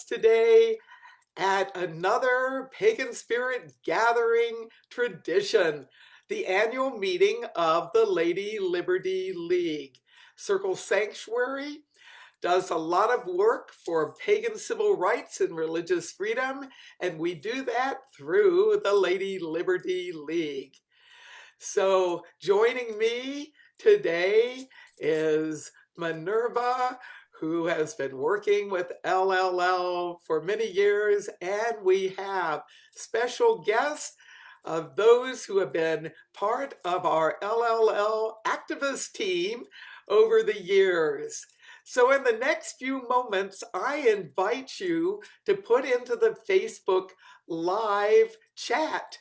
today at another Pagan Spirit Gathering tradition, the annual meeting of the Lady Liberty League. Circle Sanctuary does a lot of work for pagan civil rights and religious freedom, and we do that through the Lady Liberty League. So joining me today is Minerva, who has been working with LLL for many years, and we have special guests of those who have been part of our LLL activist team over the years. So in the next few moments, I invite you to put into the Facebook live chat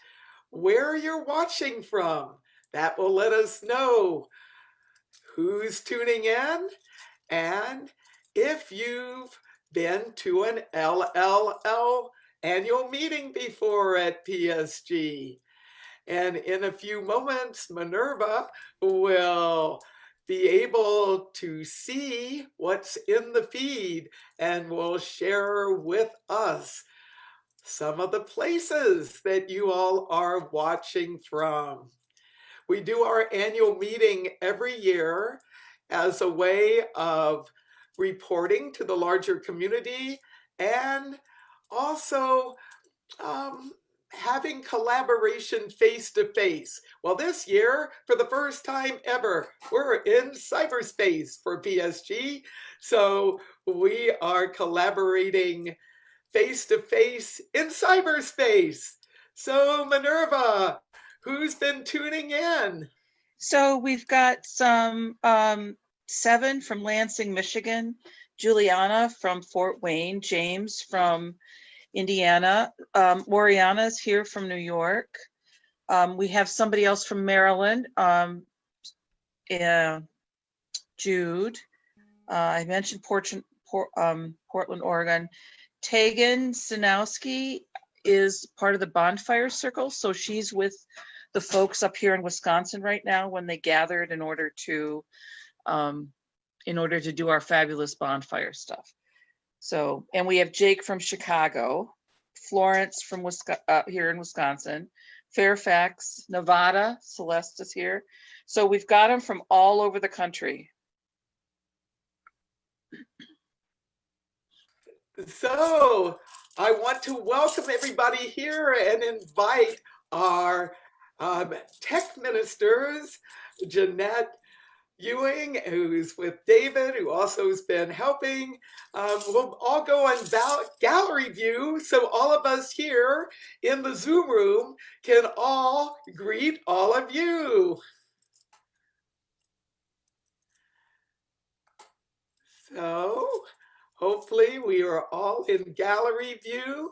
where you're watching from. That will let us know who's tuning in and if you've been to an LLL annual meeting before at PSG. And in a few moments, Minerva will be able to see what's in the feed and will share with us some of the places that you all are watching from. We do our annual meeting every year as a way of reporting to the larger community and also having collaboration face-to-face. Well, this year, for the first time ever, we're in cyberspace for PSG. So we are collaborating face-to-face in cyberspace. So Minerva, who's been tuning in? So we've got some 7 from Lansing, Michigan, Juliana from Fort Wayne, James from Indiana, Oriana's here from New York. We have somebody else from Maryland, Jude. I mentioned Portland, Oregon. Tegan Sinowski is part of the Bonfire Circle, so she's with the folks up here in Wisconsin right now when they gathered in order to do our fabulous bonfire stuff. So, and we have Jake from Chicago, Florence from here in Wisconsin, Fairfax, Nevada, Celeste is here. So we've got them from all over the country. So I want to welcome everybody here and invite our tech ministers, Jeanette Ewing, who's with David, who also has been helping. We'll all go on gallery view, so all of us here in the Zoom room can all greet all of you. So hopefully we are all in gallery view.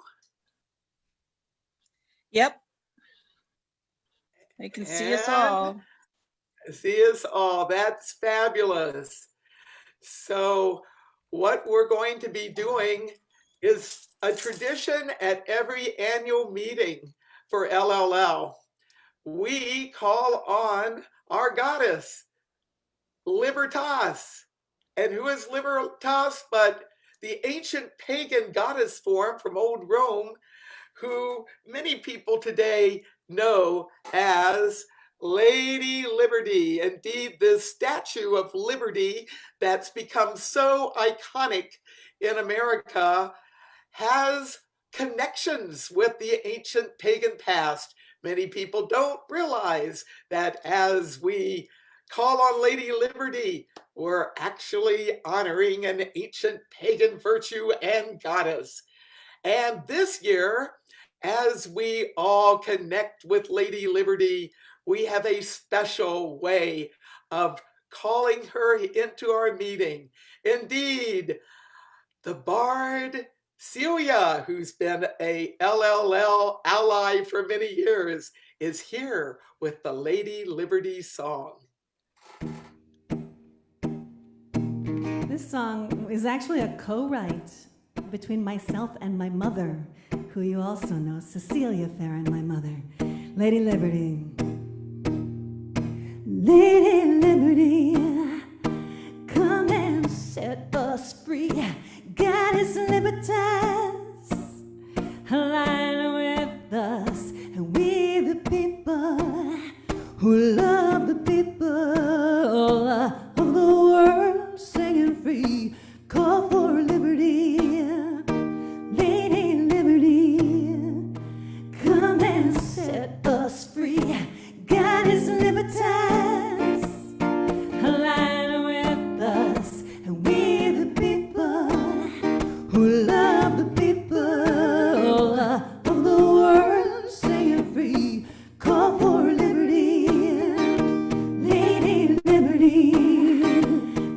Yep. I can see us all. See us all. That's fabulous. So what we're going to be doing is a tradition at every annual meeting for LLL. We call on our goddess, Libertas. And who is Libertas but the ancient pagan goddess form from old Rome, who many people today know as Lady Liberty. Indeed, this Statue of Liberty that's become so iconic in America has connections with the ancient pagan past. Many people don't realize that as we call on Lady Liberty, we're actually honoring an ancient pagan virtue and goddess. And this year, as we all connect with Lady Liberty, we have a special way of calling her into our meeting. Indeed, the bard Celia, who's been a LLL ally for many years, is here with the Lady Liberty song. This song is actually a co-write between myself and my mother, who you also know, Cecilia Farron, my mother. Lady Liberty. Lady Liberty, come and set us free. Goddess Libertas, who love the people of the world, singing free, call for liberty. Lady Liberty, come and set us free. God is libertas, align with us, and we the people who love the people of the world, singing free, call for liberty. Lady Liberty,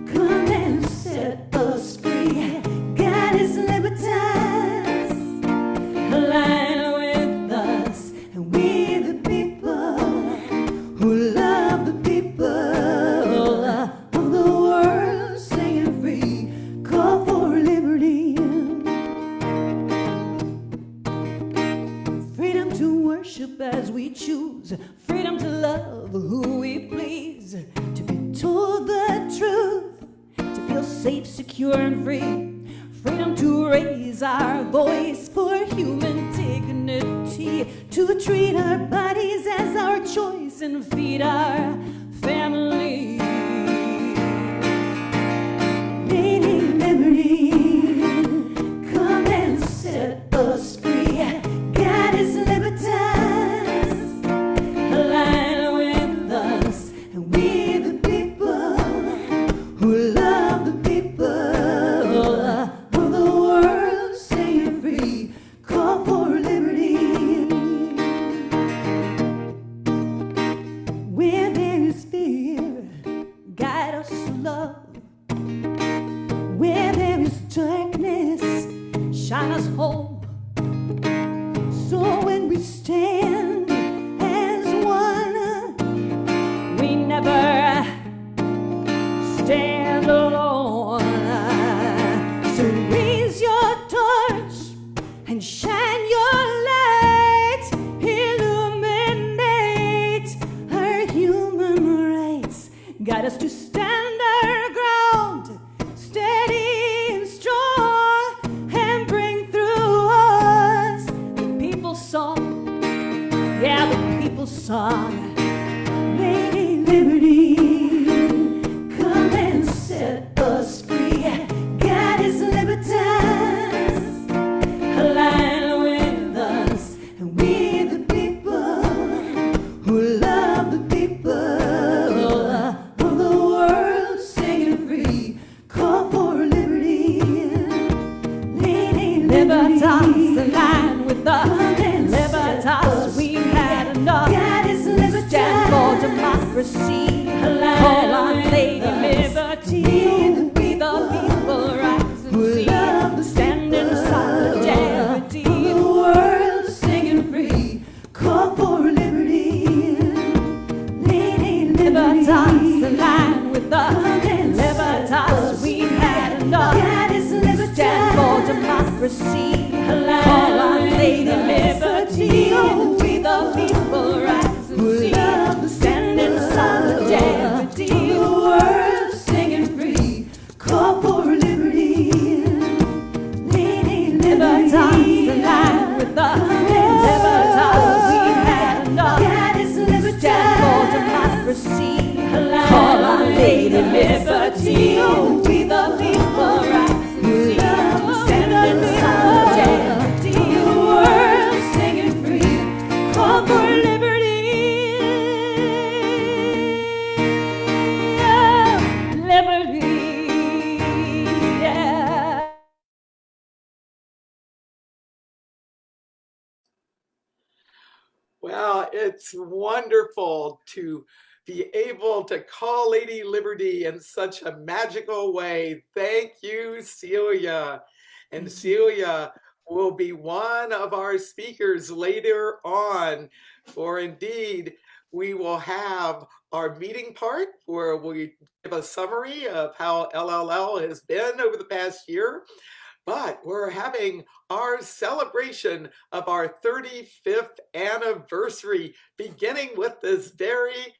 come and set us free. God is libertas, align with us, and we the people who love the people of the world, singing free, call for liberty. Freedom to worship as we choose, freedom to love who we please, to be told the truth, to feel safe, secure, and free. Freedom to raise our voice for human dignity, to treat our bodies as our choice and feed our family. Lady Liberty, come and set us free. God is libertas, align with us, and we the people who love the people of the world, singing free, call for liberty. Where there is fear, guide us to love. Where there is darkness, shine us home. So when we stand as one, we never stand alone. So raise your torch and shine your light, illuminate our human rights, guide us to stand our ground, steady and strong, and bring through us the people's song, yeah, the people's song. Lady Liberty, come and set us free. God is libertas, align with us, and we the people who love the people of the world, singing free, call for liberty. Lady Libertas, align with us, libertas, we've had enough. God is libertas, stand for democracy, call on Lady Liberty. We the people rise and see, stand in solidarity. The world singing free, call for liberty. Lady Libertas, align with us, libertas, we've had enough. God is libertas, stand for democracy, call on Lady Liberty. We the people rise and see, stand in solidarity. The world singing free, call for liberty. Lady Libertas, align with us, libertas, we've had enough. God is libertas, stand for democracy, call on Lady Liberty. We the people rise and see, stand in solidarity. The world singing free, call for liberty. Liberty, yeah. Well, it's wonderful to be able to call Lady Liberty in such a magical way. Thank you, Celia. And Celia will be one of our speakers later on, for indeed, we will have our meeting part where we give a summary of how LLL has been over the past year. But we're having our celebration of our 35th anniversary, beginning with this very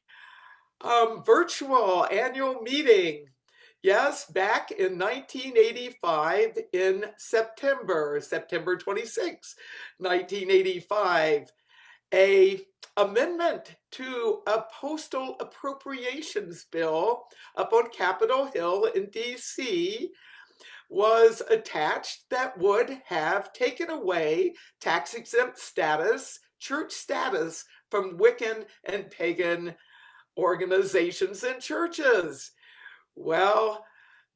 virtual annual meeting. Yes, back in 1985 in September 26, 1985. a amendment to a postal appropriations bill up on Capitol Hill in DC was attached that would have taken away tax exempt status, church status from Wiccan and pagan organizations and churches. Well,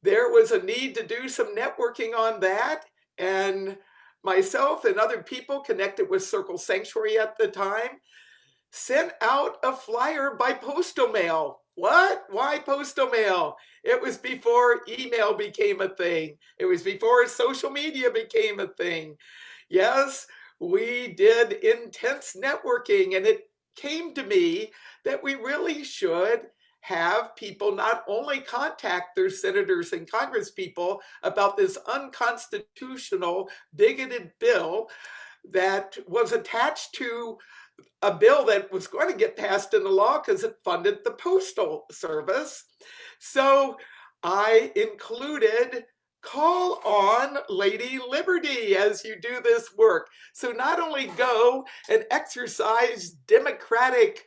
there was a need to do some networking on that, and myself and other people connected with Circle Sanctuary at the time sent out a flyer by postal mail. What? Why postal mail? It was before email became a thing. It was before social media became a thing. Yes, we did intense networking, and it came to me that we really should have people not only contact their senators and congresspeople about this unconstitutional, bigoted bill that was attached to a bill that was going to get passed into law because it funded the Postal Service. So I included call on Lady Liberty as you do this work. So not only go and exercise democratic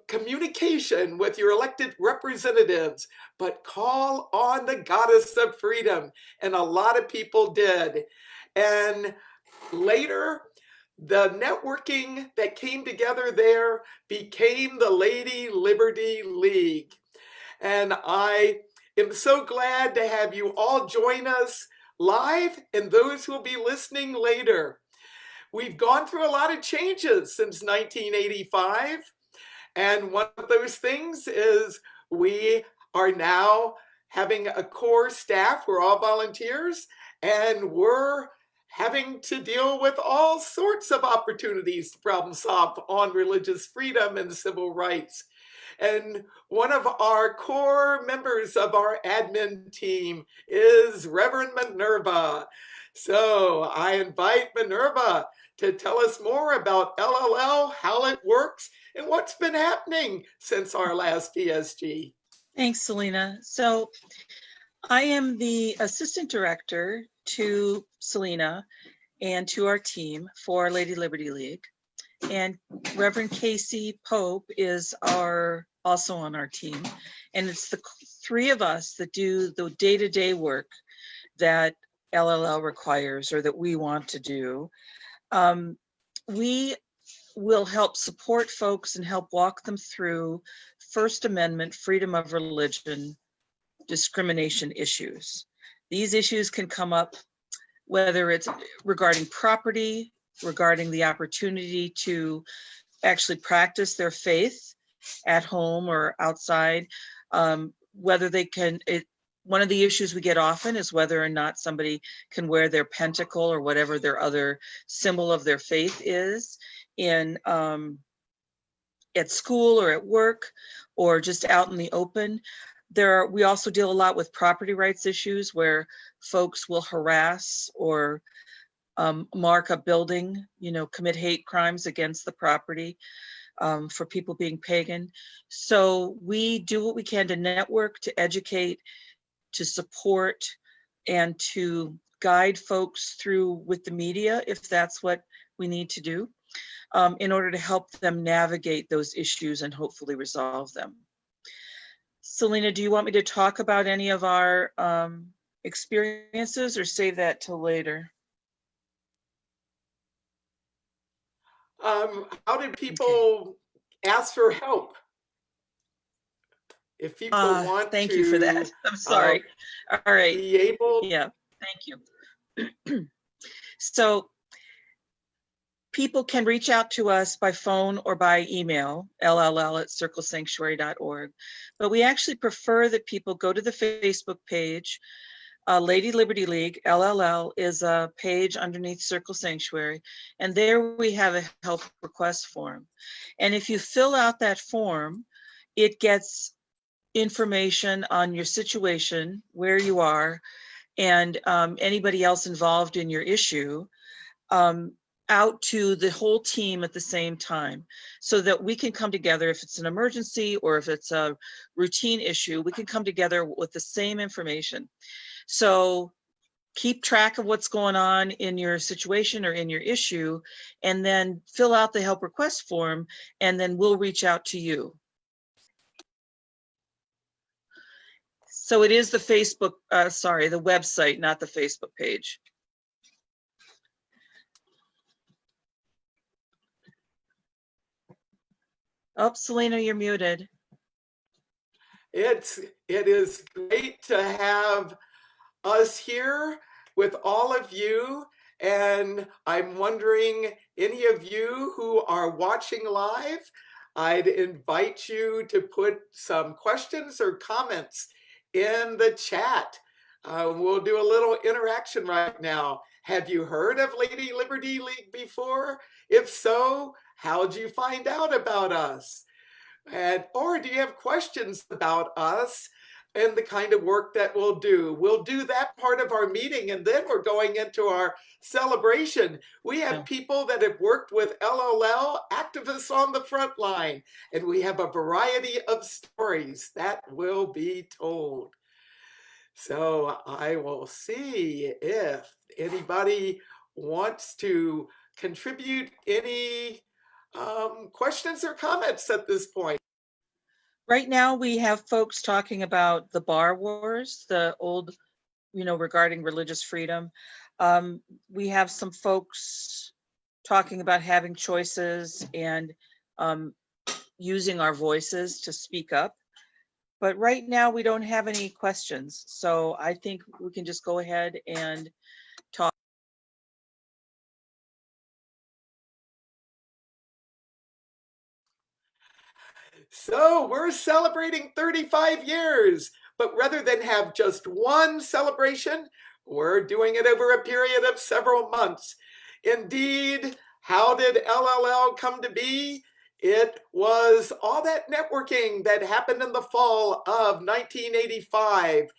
communication with your elected representatives, but call on the goddess of freedom. And a lot of people did. And later, the networking that came together there became the Lady Liberty League. And I am so glad to have you all join us live and those who will be listening later. We've gone through a lot of changes since 1985. And one of those things is we are now having a core staff. We're all volunteers, and we're having to deal with all sorts of opportunities to problem solve on religious freedom and civil rights. And one of our core members of our admin team is Reverend Minerva. So I invite Minerva to tell us more about LLL, how it works, and what's been happening since our last PSG. Thanks, Selena. So I am the assistant director to Selena and to our team for Lady Liberty League. And Reverend Casey Pope is also on our team. And it's the three of us that do the day-to-day work that LLL requires or that we want to do. We will help support folks and help walk them through First Amendment, freedom of religion, discrimination issues. These issues can come up whether it's regarding property, regarding the opportunity to actually practice their faith at home or outside, whether they can, one of the issues we get often is whether or not somebody can wear their pentacle or whatever their other symbol of their faith is in at school or at work or just out in the open. We also deal a lot with property rights issues where folks will harass or mark a building, commit hate crimes against the property for people being pagan. So we do what we can to network, to educate, to support, and to guide folks through with the media if that's what we need to do in order to help them navigate those issues and hopefully resolve them. Selena, do you want me to talk about any of our experiences or save that till later? How did people ask for help? If people want thank to, you for that. I'm sorry. All right. Be able. Yeah, thank you. So people can reach out to us by phone or by email, LLL@circlesanctuary.org. But we actually prefer that people go to the Facebook page. Lady Liberty League, LLL, is a page underneath Circle Sanctuary. And there we have a help request form. And if you fill out that form, it gets information on your situation, where you are, and anybody else involved in your issue out to the whole team at the same time so that we can come together. If it's an emergency or if it's a routine issue, we can come together with the same information. So keep track of what's going on in your situation or in your issue, and then fill out the help request form, and then we'll reach out to you. So it is the Facebook, the website, not the Facebook page. Oh, Selena, you're muted. It is great to have us here with all of you. And I'm wondering, any of you who are watching live, I'd invite you to put some questions or comments in the chat. We'll do a little interaction right now. Have you heard of Lady Liberty League before? If so, how'd you find out about us? Or do you have questions about us and the kind of work that we'll do? We'll do that part of our meeting, and then we're going into our celebration. We have people that have worked with LLL activists on the front line, and we have a variety of stories that will be told. So I will see if anybody wants to contribute any questions or comments at this point. Right now, we have folks talking about the bar wars, the old, regarding religious freedom. We have some folks talking about having choices and using our voices to speak up. But right now, we don't have any questions. So I think we can just go ahead and talk. So we're celebrating 35 years, but rather than have just one celebration, we're doing it over a period of several months. Indeed, how did LLL come to be? It was all that networking that happened in the fall of 1985,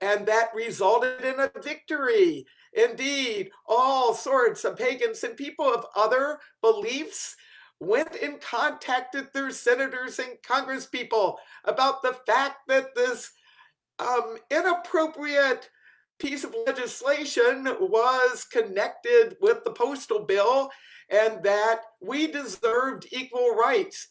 and that resulted in a victory. Indeed, all sorts of pagans and people of other beliefs went and contacted their senators and congresspeople about the fact that this inappropriate piece of legislation was connected with the postal bill and that we deserved equal rights.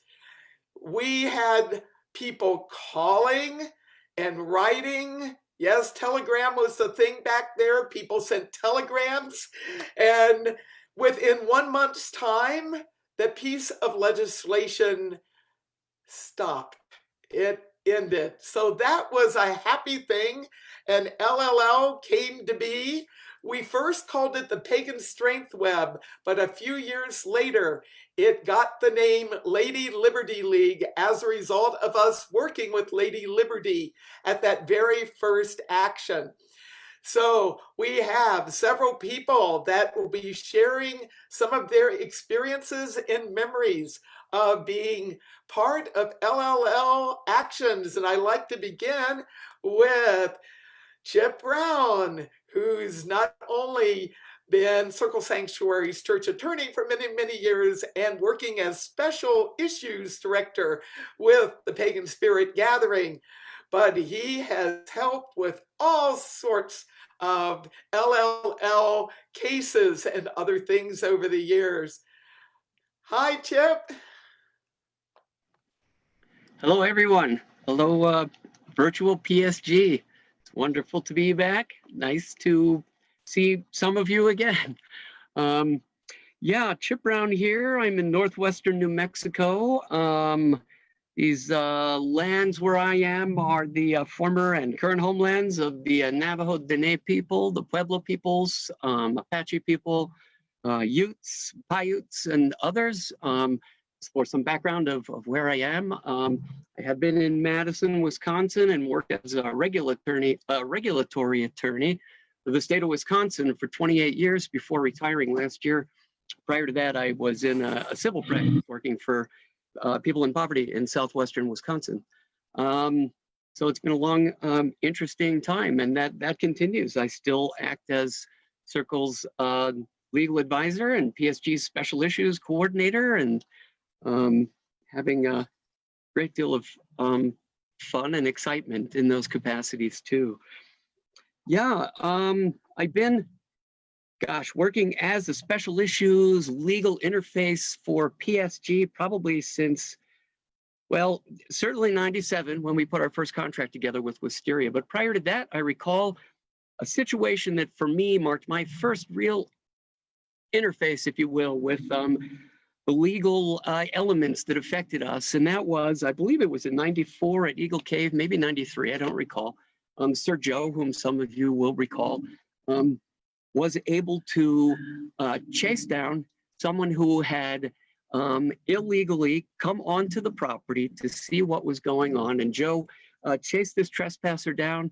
We had people calling and writing. Yes, telegram was the thing back there. People sent telegrams, and within 1 month's time, the piece of legislation stopped. It ended. So that was a happy thing, and LLL came to be. We first called it the Pagan Strength Web, but a few years later, it got the name Lady Liberty League as a result of us working with Lady Liberty at that very first action. So we have several people that will be sharing some of their experiences and memories of being part of LLL actions. And I like to begin with Chip Brown, who's not only been Circle Sanctuary's church attorney for many, many years and working as special issues director with the Pagan Spirit Gathering, but he has helped with all sorts of LLL cases and other things over the years. Hi, Chip. Hello, everyone. Hello, virtual PSG. It's wonderful to be back. Nice to see some of you again. Yeah, Chip Brown here. I'm in northwestern New Mexico. These lands where I am are the former and current homelands of the Navajo Dene people, the Pueblo peoples, Apache people, Utes, Paiutes, and others. For some background of where I am, I have been in Madison, Wisconsin, and worked as a regulatory attorney for the state of Wisconsin for 28 years before retiring last year. Prior to that, I was in a civil practice working for people in poverty in southwestern Wisconsin. So it's been a long, interesting time, and that continues. I still act as Circle's legal advisor and PSG's special issues coordinator, and having a great deal of fun and excitement in those capacities too. Yeah, I've been, gosh, working as a special issues legal interface for PSG probably since, well, certainly 97 when we put our first contract together with Wisteria. But prior to that, I recall a situation that for me marked my first real interface, if you will, with the legal elements that affected us. And that was, I believe it was in 94 at Eagle Cave, maybe 93, I don't recall. Sir Joe, whom some of you will recall, was able to chase down someone who had illegally come onto the property to see what was going on. And Joe chased this trespasser down,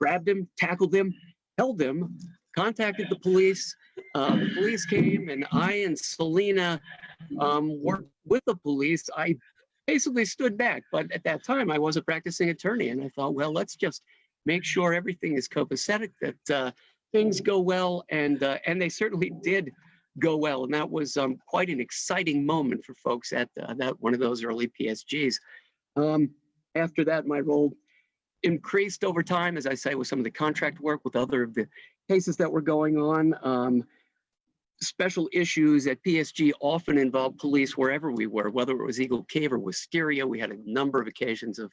grabbed him, tackled him, held him, contacted the police. The police came, and I and Selena worked with the police. I basically stood back, but at that time I was a practicing attorney, and I thought, well, let's just make sure everything is copacetic, that things go well, and they certainly did go well, and that was quite an exciting moment for folks at that one of those early PSGs. After that, my role increased over time, as I say, with some of the contract work with other of the cases that were going on. Special issues at PSG often involved police wherever we were, whether it was Eagle Cave or Wisteria. We had a number of occasions of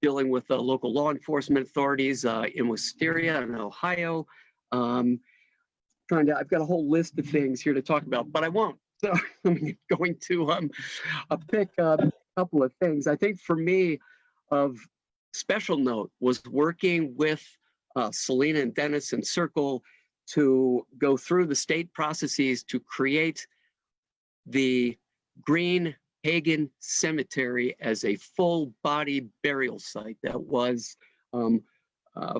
dealing with local law enforcement authorities in Wisteria and Ohio. I've got a whole list of things here to talk about, but I won't. So I'm going to pick a couple of things. I think for me, of special note was working with Selena and Dennis and Circle to go through the state processes to create the Green Hagen Cemetery as a full body burial site that was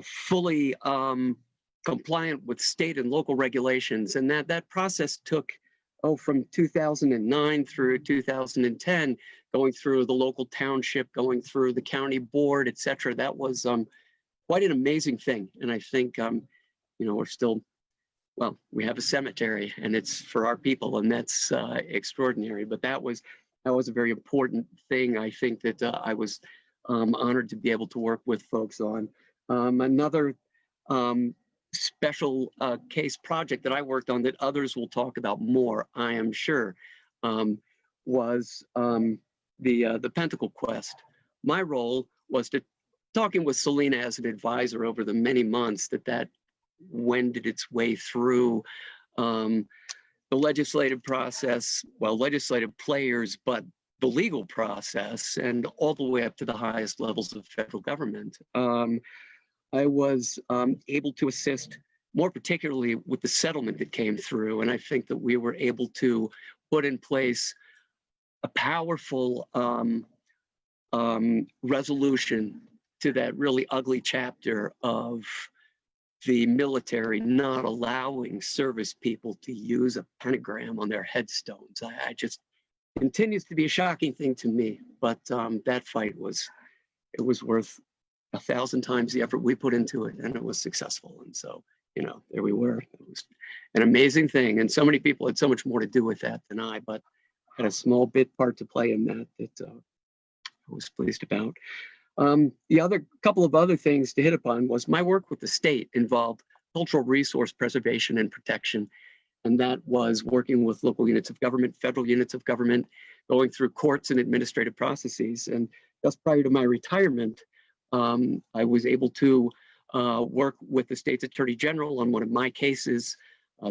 fully compliant with state and local regulations. And that process took, from 2009 through 2010, going through the local township, going through the county board, et cetera. That was quite an amazing thing. And I think, we're still, well, we have a cemetery and it's for our people, and that's extraordinary. But that was a very important thing. I think that I was honored to be able to work with folks on. Another special case project that I worked on that others will talk about more, I am sure, was the Pentacle quest. My role was to talking with Selena as an advisor over the many months that wended its way through the legislative process, well, legislative players, but the legal process, and all the way up to the highest levels of federal government. I was able to assist more particularly with the settlement that came through, and I think that we were able to put in place a powerful resolution to that really ugly chapter of the military not allowing service people to use a pentagram on their headstones. I just continues to be a shocking thing to me, but that fight was worth 1,000 times the effort we put into it, and it was successful. And so, there we were. It was an amazing thing, and so many people had so much more to do with that than I, but had a small bit part to play in that I was pleased about. The other couple of other things to hit upon was my work with the state involved cultural resource preservation and protection. And that was working with local units of government, federal units of government, going through courts and administrative processes. And just prior to my retirement, I was able to work with the state's attorney general on one of my cases,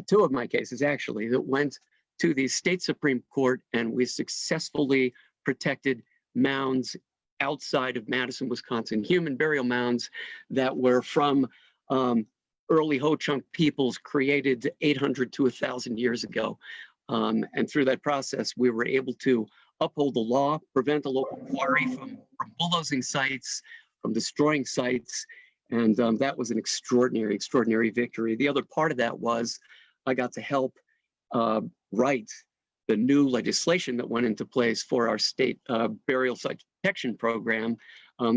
two of my cases actually, that went to the state Supreme Court, and we successfully protected mounds outside of Madison, Wisconsin, human burial mounds that were from early Ho-Chunk peoples created 800 to 1,000 years ago. And through that process, we were able to uphold the law, prevent the local quarry from bulldozing sites, from destroying sites. And that was an extraordinary, extraordinary victory. The other part of that was I got to help write the new legislation that went into place for our state burial site protection program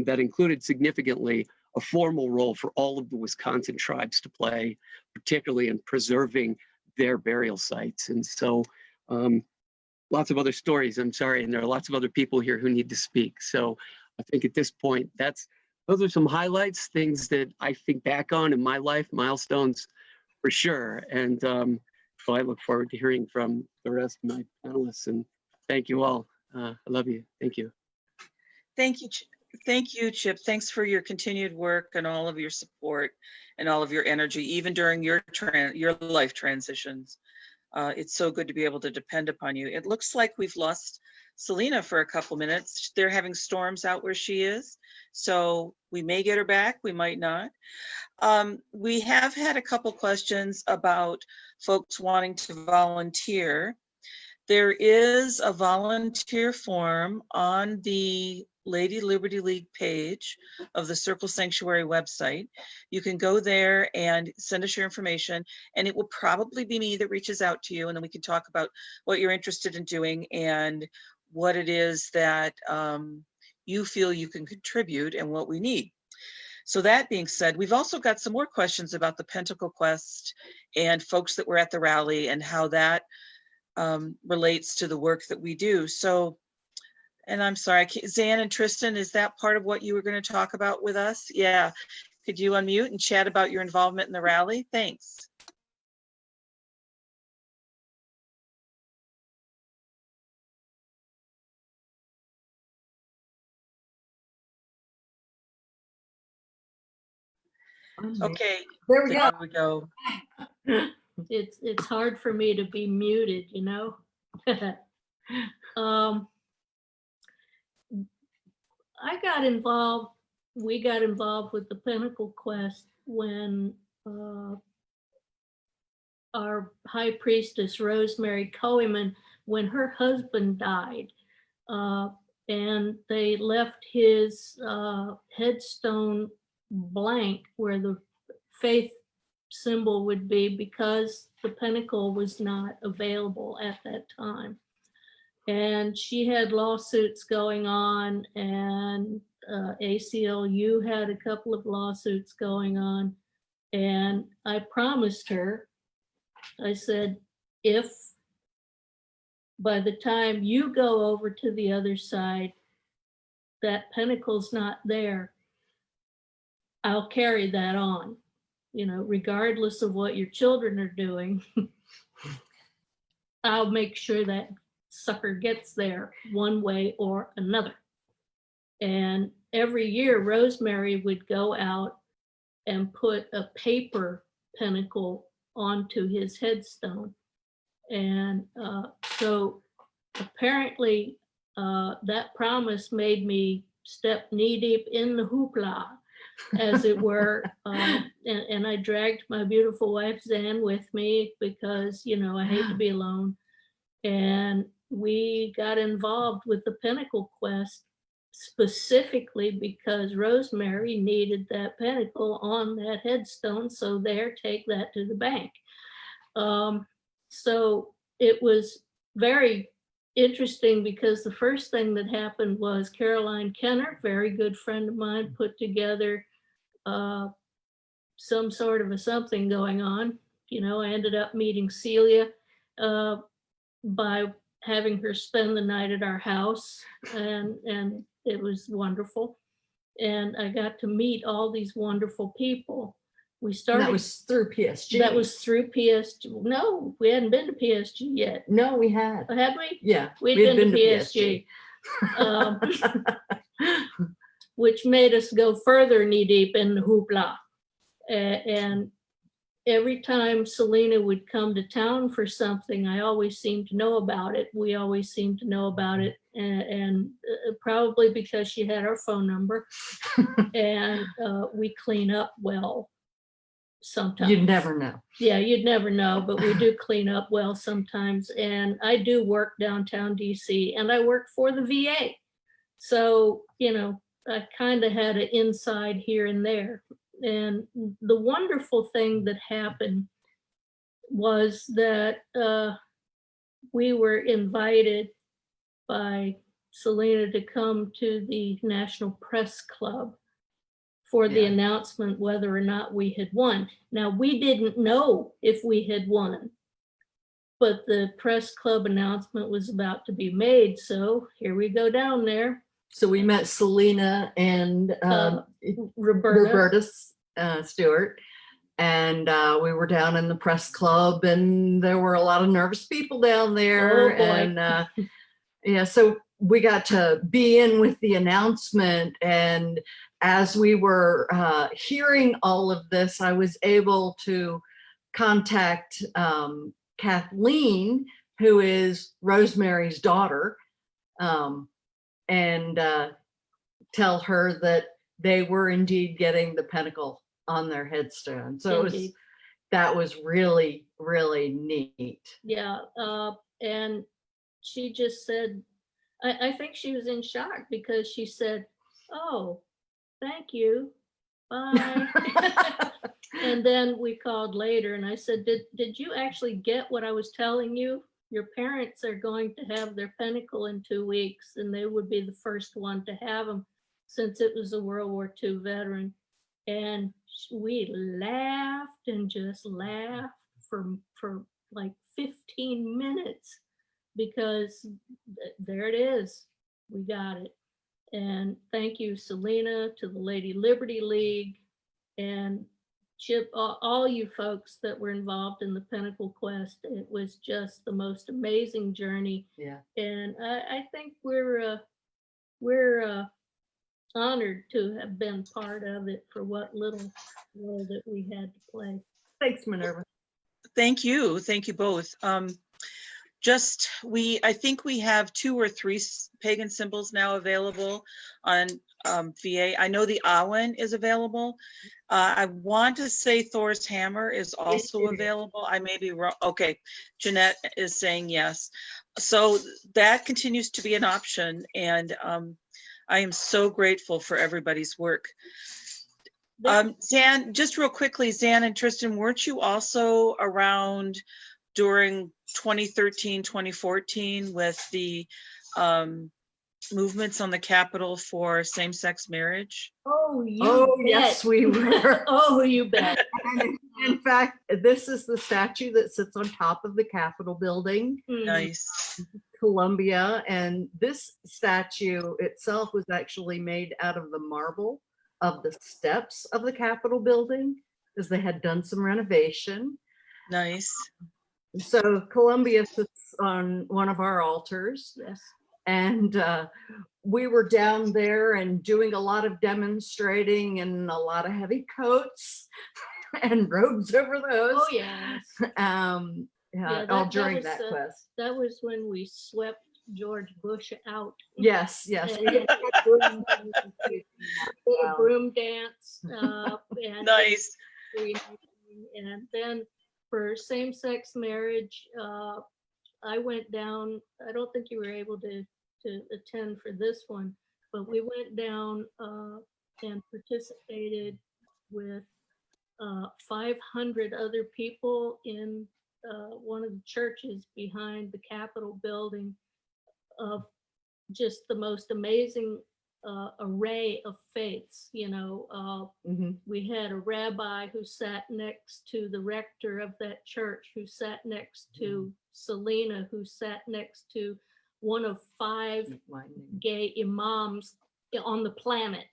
that included significantly a formal role for all of the Wisconsin tribes to play, particularly in preserving their burial sites. And so lots of other stories, I'm sorry, and there are lots of other people here who need to speak. So I think at this point, that's those are some highlights, things that I think back on in my life, milestones for sure. And so I look forward to hearing from the rest of my panelists, and thank you all. I love you. Thank you. Thank you. Thank you, Chip. Thanks for your continued work and all of your support and all of your energy, even during your life transitions. It's so good to be able to depend upon you. It looks like we've lost Selena for a couple minutes. They're having storms out where she is, so we may get her back, we might not. We have had a couple questions about folks wanting to volunteer. There is a volunteer form on the Lady Liberty League page of the Circle Sanctuary website. You can go there and send us your information, and it will probably be me that reaches out to you, and then we can talk about what you're interested in doing and what it is that you feel you can contribute and what we need. So that being said, we've also got some more questions about the Pentacle Quest and folks that were at the rally and how that relates to the work that we do. So, and I'm sorry, Zan and Tristan, is that part of what you were going to talk about with us? Yeah. Could you unmute and chat about your involvement in the rally? Thanks. Okay, There we go. there we go. It's hard for me to be muted, you know. I got involved. We got involved with the Pentacle Quest when our high priestess Rosemary Coheman, when her husband died, and they left his headstone blank where the faith symbol would be, because the Pentacle was not available at that time. And she had lawsuits going on, and ACLU had a couple of lawsuits going on. And I promised her, I said, if by the time you go over to the other side, that Pentacle's not there, I'll carry that on, you know, regardless of what your children are doing. I'll make sure that sucker gets there one way or another. And every year, Rosemary would go out and put a paper pentacle onto his headstone. And so apparently that promise made me step knee deep in the hoopla, as it were. And I dragged my beautiful wife Zan with me because, you know, I hate to be alone. And we got involved with the Pentacle Quest specifically because Rosemary needed that pentacle on that headstone. So there, take that to the bank. So it was very interesting because the first thing that happened was Caroline Kenner, very good friend of mine, put together some sort of a something going on. You know, I ended up meeting Celia by having her spend the night at our house, and it was wonderful. And I got to meet all these wonderful people. We started. That was through PSG. That was through PSG. No, we hadn't been to PSG yet. No, we had. Had we? Yeah, We'd been to PSG. Which made us go further knee deep in the hoopla. And every time Selena would come to town for something, I always seemed to know about it. We always seemed to know about it. And probably because she had our phone number. And we clean up well sometimes. You'd never know. Yeah, you'd never know, but we do clean up well sometimes. And I do work downtown DC, and I work for the VA. So, you know, I kind of had an inside here and there. And the wonderful thing that happened was that we were invited by Selena to come to the National Press Club for the announcement whether or not we had won. Now, we didn't know if we had won, but the press club announcement was about to be made. So here we go down there. So we met Selena and Roberta. Stewart, and we were down in the press club, and there were a lot of nervous people down there. Oh, boy. And yeah, so we got to be in with the announcement, and as we were hearing all of this, I was able to contact Kathleen, who is Rosemary's daughter, and tell her that they were indeed getting the Pentacle on their headstone. So Indeed. that was really, really neat. Yeah, and she just said, I think she was in shock because she said, "Oh, thank you, bye." And then we called later, and I said, "Did you actually get what I was telling you? Your parents are going to have their Pentacle in 2 weeks, and they would be the first one to have them since it was a World War II veteran." And we laughed and just laughed for like 15 minutes because there it is. We got it. And thank you, Selena, to the Lady Liberty League, and Chip, all you folks that were involved in the Pentacle Quest. It was just the most amazing journey. Yeah. And I think we're honored to have been part of it for what little role that we had to play. Thanks, Minerva. Thank you both. I think we have 2 or 3 pagan symbols now available on VA. I know the Awen is available. I want to say Thor's hammer is also available. I may be wrong. Okay, Jeanette is saying yes. So that continues to be an option, and I am so grateful for everybody's work. Zan, just real quickly, Zan and Tristan, weren't you also around during 2013, 2014 with the movements on the Capitol for same-sex marriage? Oh, you Oh, bet. yes, we were. Oh, you bet. And in fact, this is the statue that sits on top of the Capitol building, Nice. Columbia. And this statue itself was actually made out of the marble of the steps of the Capitol building, because they had done some renovation. Nice. So Columbia sits on one of our altars. Yes. And we were down there and doing a lot of demonstrating and a lot of heavy coats and robes over those. Oh, yes. Yeah, that all was, during that quest. That was when we swept George Bush out. Yes, yes. And did a broom dance. And Nice. And then for same-sex marriage, I went down. I don't think you were able to attend for this one, but we went down and participated with 500 other people in one of the churches behind the Capitol building, of just the most amazing array of faiths. You know, we had a rabbi who sat next to the rector of that church, who sat next to Selena, who sat next to one of 5 gay imams on the planet.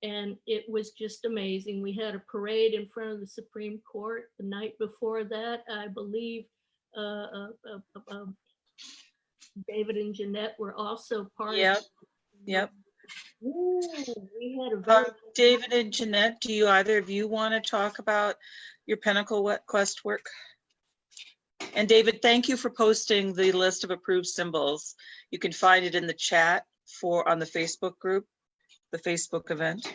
And it was just amazing. We had a parade in front of the Supreme Court the night before that. I believe David and Jeanette were also part of it. Yep. Ooh, we had a very David and Jeanette, do you either of you want to talk about your Pentacle Quest work? And David, thank you for posting the list of approved symbols. You can find it in the chat on the Facebook group, the Facebook event.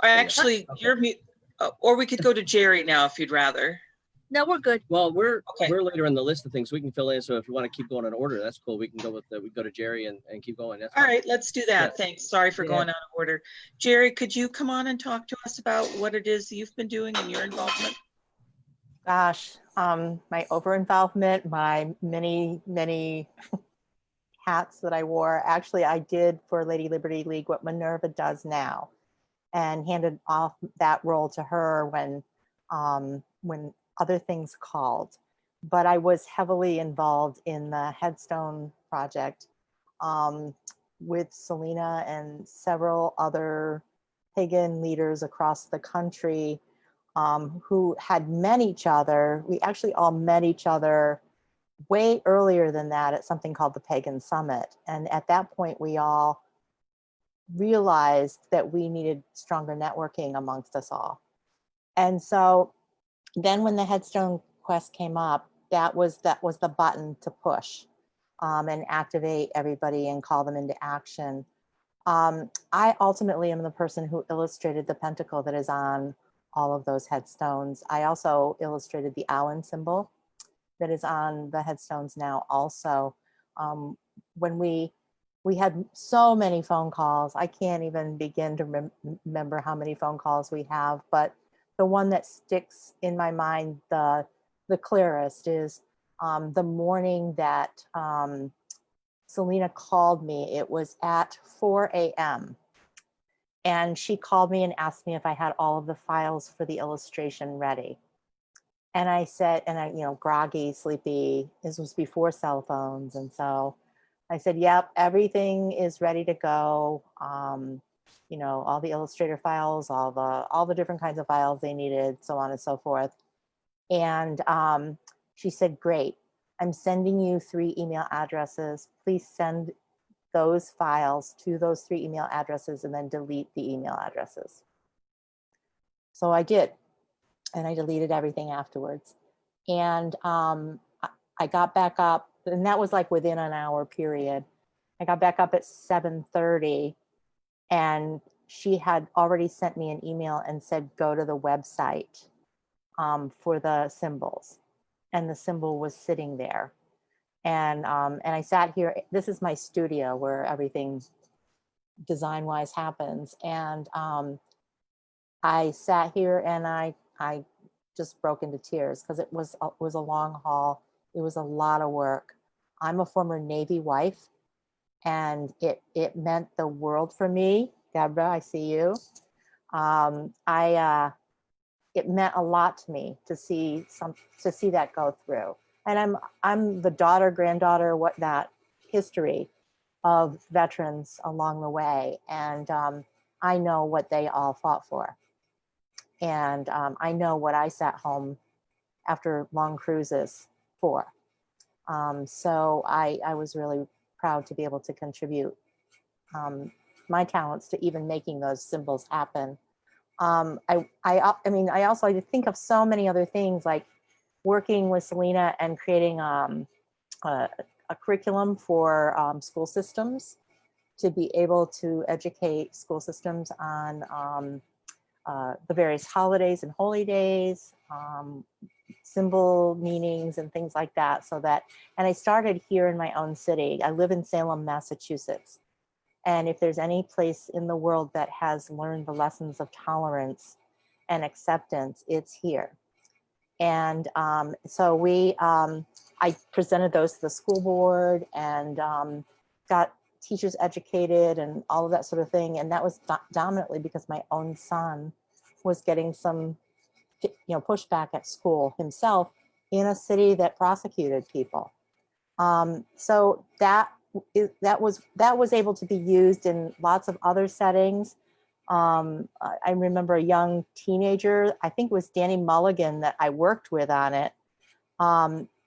Actually, or we could go to Jerry now if you'd rather. No, we're good. Well, we're Okay. later in the list of things we can fill in. So if you want to keep going in order, that's cool. We can go with we go to Jerry and keep going. That's All fine. right, let's do that. Yeah. Thanks. Sorry for going out of order. Jerry, could you come on and talk to us about what it is you've been doing and your involvement? Gosh, my over-involvement, my many hats that I wore. Actually, I did for Lady Liberty League what Minerva does now, and handed off that role to her when other things called. But I was heavily involved in the headstone project with Selena and several other pagan leaders across the country who had met each other. We actually all met each other way earlier than that at something called the Pagan Summit. And at that point, we all realized that we needed stronger networking amongst us all. And so then when the headstone quest came up, that was the button to push and activate everybody and call them into action. I ultimately am the person who illustrated the pentacle that is on all of those headstones. I also illustrated the Allen symbol that is on the headstones now also. When we had so many phone calls, I can't even begin to remember how many phone calls we have, but the one that sticks in my mind the clearest is the morning that Selena called me. It was at 4 a.m. And she called me and asked me if I had all of the files for the illustration ready. And I said, and I, groggy, sleepy, this was before cell phones. And so I said, yep, everything is ready to go. All the Illustrator files, all the different kinds of files they needed, so on and so forth. And she said, great, I'm sending you 3 email addresses. Please send those files to those 3 email addresses and then delete the email addresses. So I did. And I deleted everything afterwards. And I got back up, and that was like within an hour period. I got back up at 7:30, and she had already sent me an email and said, go to the website for the symbols. And the symbol was sitting there. And I sat here, this is my studio where everything design-wise happens. And I sat here and I just broke into tears because it was a long haul. It was a lot of work. I'm a former Navy wife, and it meant the world for me. Deborah, I see you. It meant a lot to me to see that go through. And I'm the daughter, granddaughter, that history of veterans along the way, and I know what they all fought for. And I know what I sat home after long cruises for. So I was really proud to be able to contribute my talents to even making those symbols happen. I also like to think of so many other things, like working with Selena and creating a curriculum for school systems to be able to educate school systems on the various holidays and holy days, symbol meanings and things like that. And I started here in my own city. I live in Salem, Massachusetts. And if there's any place in the world that has learned the lessons of tolerance and acceptance, it's here. And so I presented those to the school board and got teachers educated and all of that sort of thing. And that was dominantly because my own son was getting some, pushback at school himself in a city that prosecuted people. So that was able to be used in lots of other settings. I remember a young teenager, I think it was Danny Mulligan that I worked with on it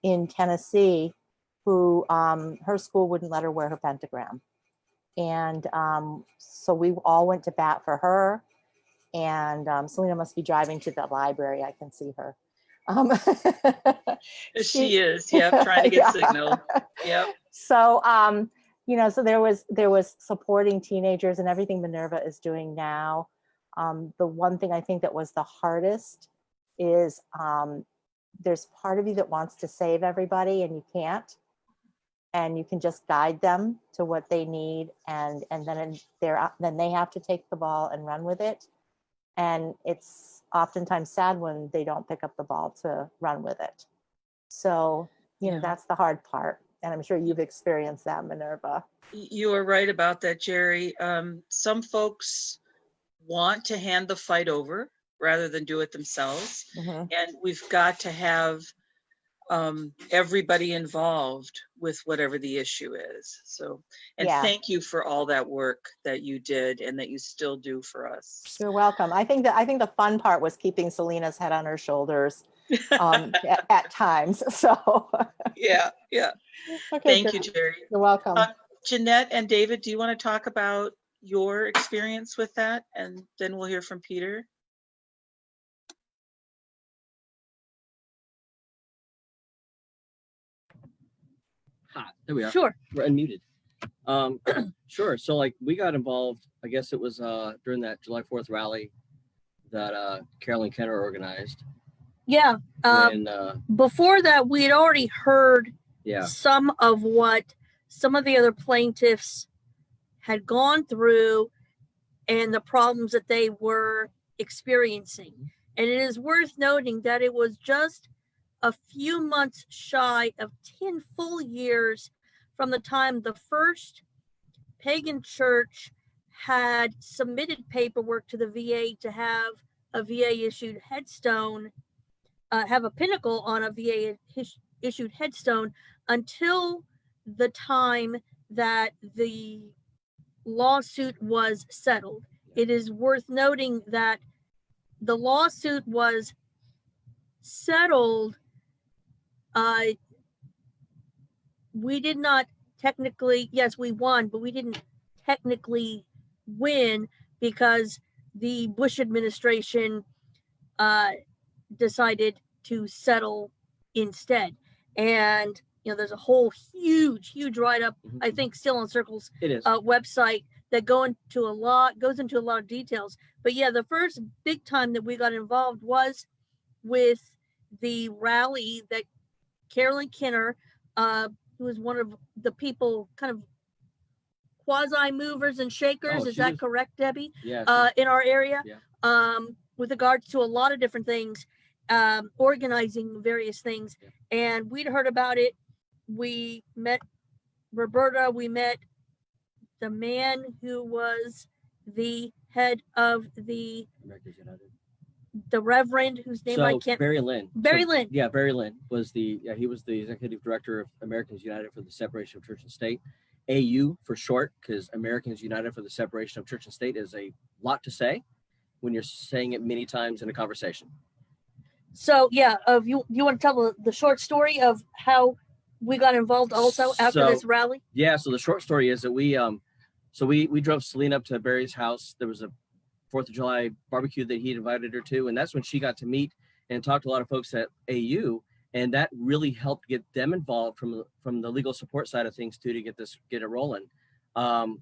in Tennessee, who her school wouldn't let her wear her pentagram. And so we all went to bat for her. And Selena must be driving to the library. I can see her. She is, yep, trying to get signal. Yep. So, so there was supporting teenagers and everything Minerva is doing now. The one thing I think that was the hardest is there's part of you that wants to save everybody and you can't. And you can just guide them to what they need, and then they have to take the ball and run with it. And it's oftentimes sad when they don't pick up the ball to run with it. So, that's the hard part. And I'm sure you've experienced that, Minerva. You are right about that, Jerry. Some folks want to hand the fight over rather than do it themselves. Mhm. And we've got to have everybody involved with whatever the issue is. So, and Yeah. thank you for all that work that you did and that you still do for us. You're welcome. I think the fun part was keeping Selena's head on her shoulders at times. So Yeah, yeah. okay, Thank you, good. Jerry. You're welcome. Jeanette and David, do you want to talk about your experience with that? And then we'll hear from Peter. There we are. Sure. We're unmuted. Sure. So like we got involved, I guess it was during that July 4th rally that Carolyn Kenner organized. Yeah. When Before that, we had already heard yeah. some of what some of the other plaintiffs had gone through and the problems that they were experiencing. And it is worth noting that it was just a few months shy of 10 full years from the time the first pagan church had submitted paperwork to the VA to have a VA issued headstone, have a pinnacle on a VA issued headstone, until the time that the lawsuit was settled. It is worth noting that the lawsuit was settled. We did not technically, yes, we won, but we didn't technically win because the Bush administration decided to settle instead. And there's a whole huge write-up, I think, still on Circle's website that goes into a lot of details. But yeah, the first big time that we got involved was with the rally that Carolyn Kenner, who was one of the people kind of quasi movers and shakers, is that correct, Debbie? Yeah. In our area, yeah. With regards to a lot of different things, organizing various things. Yeah. And we'd heard about it. We met Roberta, we met the man who was the head of the Reverend, whose name I can't. Barry Lynn. Barry Lynn. Yeah, Barry Lynn was he was the executive director of Americans United for the Separation of Church and State, AU for short, because Americans United for the Separation of Church and State is a lot to say when you're saying it many times in a conversation. So yeah, you want to tell the short story of how we got involved also after this rally? Yeah, so the short story is that we drove Selena up to Barry's house. There was a 4th of July barbecue that he invited her to, and that's when she got to meet and talk to a lot of folks at AU, and that really helped get them involved from the legal support side of things too, to get it rolling. And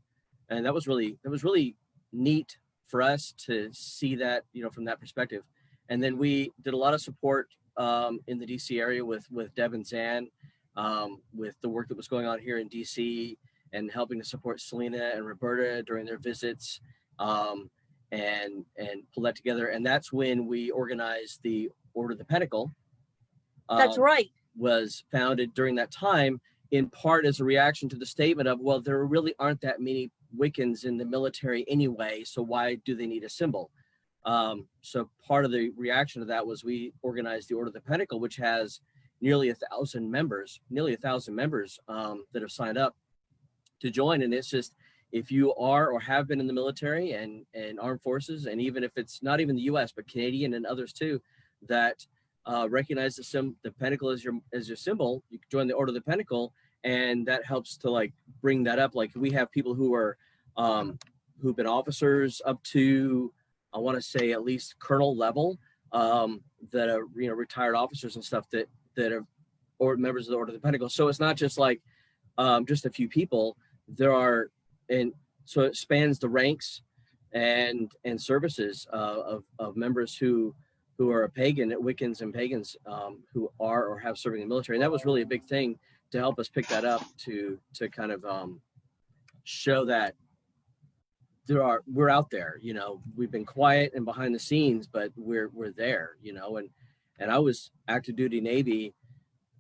that was really neat for us to see that, from that perspective. And then we did a lot of support in the DC area with Deb and Zan, with the work that was going on here in DC, and helping to support Selena and Roberta during their visits, and pull that together. And that's when we organized the Order of the Pentacle. That's right. Was founded during that time, in part as a reaction to the statement of, well, there really aren't that many Wiccans in the military anyway, so why do they need a symbol? So part of the reaction to that was we organized the Order of the Pentacle, which has nearly 1,000 members that have signed up to join. And it's just, if you are or have been in the military and armed forces, and even if it's not even the US, but Canadian and others too, that recognize the Pentacle as your symbol, you can join the Order of the Pentacle, and that helps to like bring that up. Like we have people who are who've been officers up to, I want to say, at least colonel level, that are retired officers and stuff that are or members of the Order of the Pentacle. So it's not just like just a few people. There are, and so it spans the ranks and services of members who are a pagan, Wiccans and pagans, who are or have serving in the military. And that was really a big thing to help us pick that up, to kind of show that we're out there. We've been quiet and behind the scenes, but we're there. And I was active duty Navy,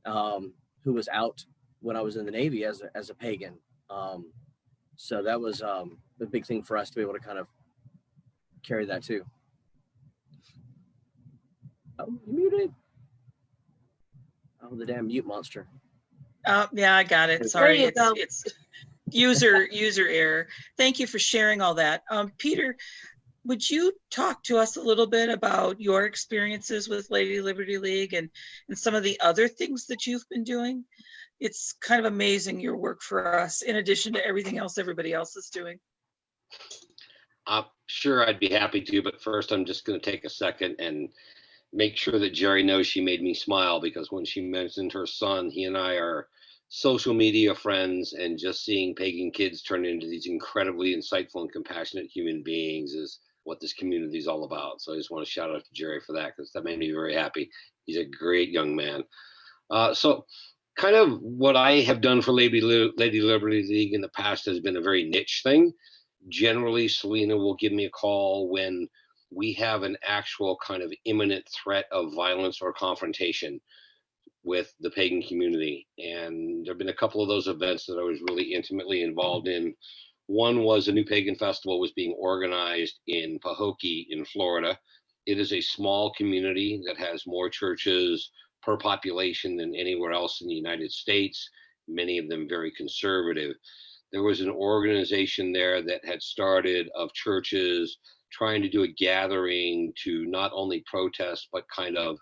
who was out when I was in the Navy as a pagan. So that was a big thing for us to be able to kind of carry that too. Oh, you muted. Oh, the damn mute monster. Yeah, I got it. There Sorry, you go. it's user error. Thank you for sharing all that. Peter, would you talk to us a little bit about your experiences with Lady Liberty League and some of the other things that you've been doing? It's kind of amazing your work for us, in addition to everything else everybody else is doing. Sure, I'd be happy to, but first I'm just going to take a second and make sure that Jerry knows she made me smile, because when she mentioned her son, he and I are social media friends, and just seeing pagan kids turn into these incredibly insightful and compassionate human beings is what this community is all about. So I just want to shout out to Jerry for that, because that made me very happy. He's a great young man. So kind of what I have done for Lady Liberty League in the past has been a very niche thing. Generally, Selena will give me a call when we have an actual kind of imminent threat of violence or confrontation with the pagan community. And there have been a couple of those events that I was really intimately involved in. One was a new pagan festival was being organized in Pahokee in Florida. It is a small community that has more churches per population than anywhere else in the United States, many of them very conservative. There was an organization there that had started of churches trying to do a gathering to not only protest, but kind of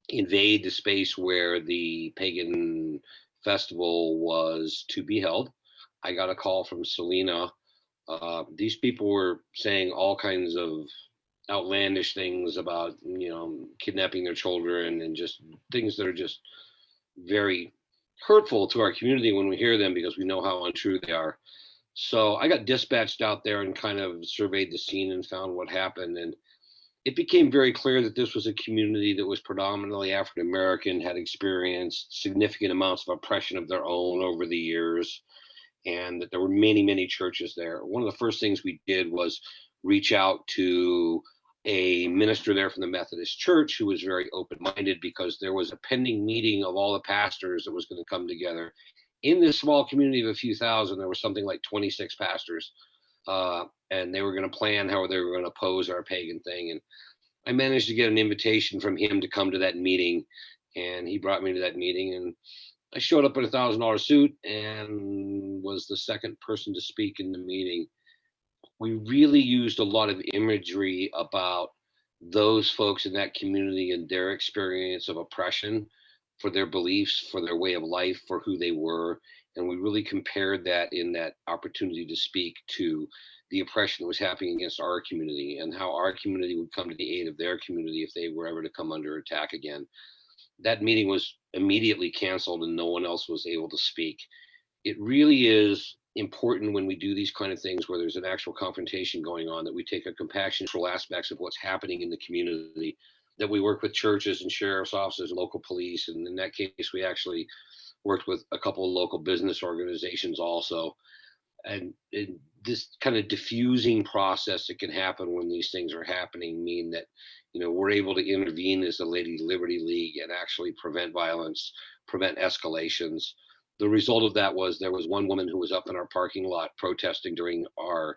invade the space where the pagan festival was to be held. I got a call from Selena. These people were saying all kinds of outlandish things about, kidnapping their children and just things that are just very hurtful to our community when we hear them, because we know how untrue they are. So I got dispatched out there and kind of surveyed the scene and found what happened. And it became very clear that this was a community that was predominantly African American, had experienced significant amounts of oppression of their own over the years, and that there were many, many churches there. One of the first things we did was reach out to a minister there from the Methodist Church who was very open-minded, because there was a pending meeting of all the pastors that was going to come together. In this small community of a few thousand, there was something like 26 pastors, and they were going to plan how they were going to oppose our pagan thing. And I managed to get an invitation from him to come to that meeting, and he brought me to that meeting, and I showed up in $1,000 suit and was the second person to speak in the meeting. We really used a lot of imagery about those folks in that community and their experience of oppression, for their beliefs, for their way of life, for who they were. And we really compared that in that opportunity to speak to the oppression that was happening against our community, and how our community would come to the aid of their community if they were ever to come under attack again. That meeting was immediately canceled and no one else was able to speak. It really is important when we do these kind of things where there's an actual confrontation going on, that we take a compassionate aspects of what's happening in the community, that we work with churches and sheriff's offices and local police. And in that case, we actually worked with a couple of local business organizations also. And this kind of diffusing process that can happen when these things are happening mean that, we're able to intervene as the Lady Liberty League and actually prevent violence, prevent escalations. The result of that was there was one woman who was up in our parking lot protesting during our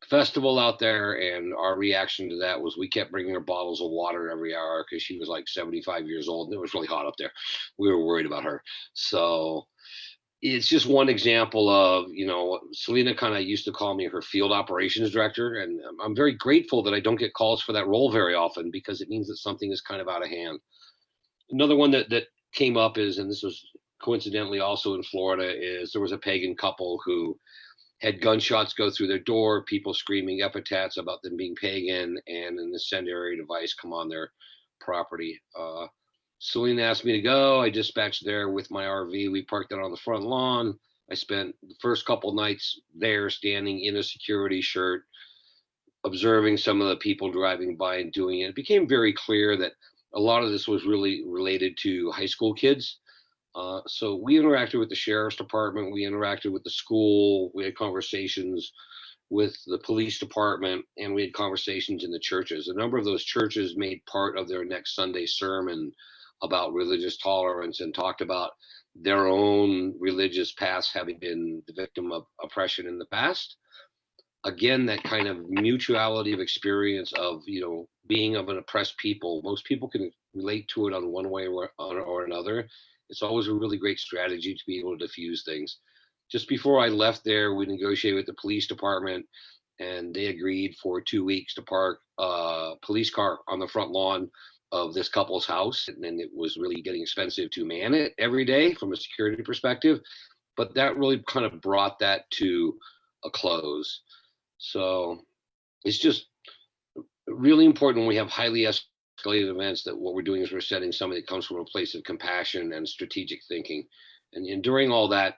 festival out there, and our reaction to that was we kept bringing her bottles of water every hour, because she was like 75 years old and it was really hot up there. We were worried about her. So it's just one example of, Selena kind of used to call me her field operations director, and I'm very grateful that I don't get calls for that role very often, because it means that something is kind of out of hand. Another one that came up is, and this was coincidentally also in Florida, is there was a pagan couple who had gunshots go through their door, people screaming epithets about them being pagan, and an incendiary device come on their property. Selena asked me to go. I dispatched there with my RV. We parked it on the front lawn. I spent the first couple nights there standing in a security shirt, observing some of the people driving by and doing it. It became very clear that a lot of this was really related to high school kids. So we interacted with the sheriff's department. We interacted with the school. We had conversations with the police department, and we had conversations in the churches. A number of those churches made part of their next Sunday sermon about religious tolerance and talked about their own religious past, having been the victim of oppression in the past. Again, that kind of mutuality of experience of, being of an oppressed people. Most people can relate to it on one way or another, it's always a really great strategy to be able to diffuse things. Just before I left there, we negotiated with the police department, and they agreed for 2 weeks to park a police car on the front lawn of this couple's house. And then it was really getting expensive to man it every day from a security perspective. But that really kind of brought that to a close. So it's just really important when we have highly escalated events that what we're doing is we're setting somebody that comes from a place of compassion and strategic thinking. And during all that,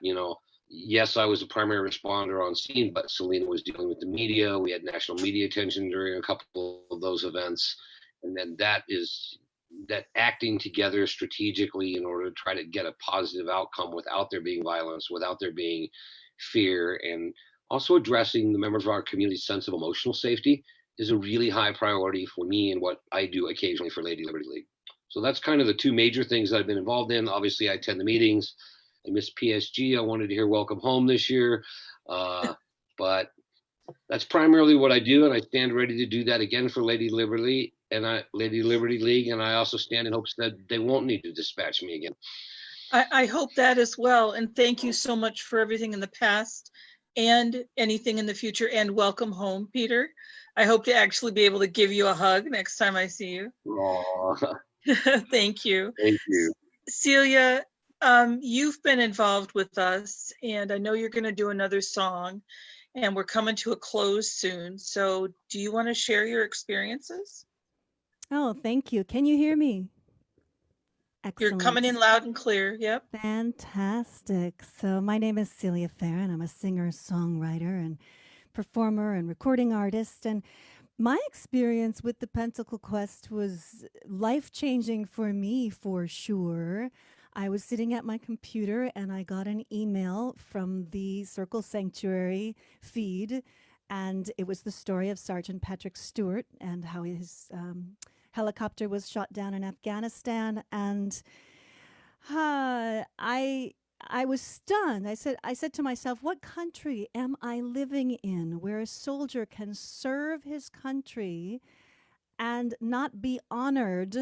yes, I was a primary responder on scene, but Selena was dealing with the media. We had national media attention during a couple of those events. And then that acting together strategically in order to try to get a positive outcome without there being violence, without there being fear, and also addressing the members of our community's sense of emotional safety is a really high priority for me and what I do occasionally for Lady Liberty League. So that's kind of the two major things that I've been involved in. Obviously, I attend the meetings. I miss PSG. I wanted to hear Welcome Home this year. But that's primarily what I do, and I stand ready to do that again for Lady Liberty League, and I also stand in hopes that they won't need to dispatch me again. I hope that as well. And thank you so much for everything in the past and anything in the future. And welcome home, Peter. I hope to actually be able to give you a hug next time I see you. Aww. Thank you. Thank you. Celia, you've been involved with us, and I know you're going to do another song, and we're coming to a close soon. So do you want to share your experiences? Oh, thank you. Can you hear me? Excellent. You're coming in loud and clear. Yep. Fantastic. So my name is Celia Farron. I'm a singer, songwriter, and performer and recording artist. And my experience with the Pentacle Quest was life-changing for me, for sure. I was sitting at my computer and I got an email from the Circle Sanctuary feed, and it was the story of Sergeant Patrick Stewart and how his helicopter was shot down in Afghanistan. And I was stunned. I said to myself, what country am I living in where a soldier can serve his country and not be honored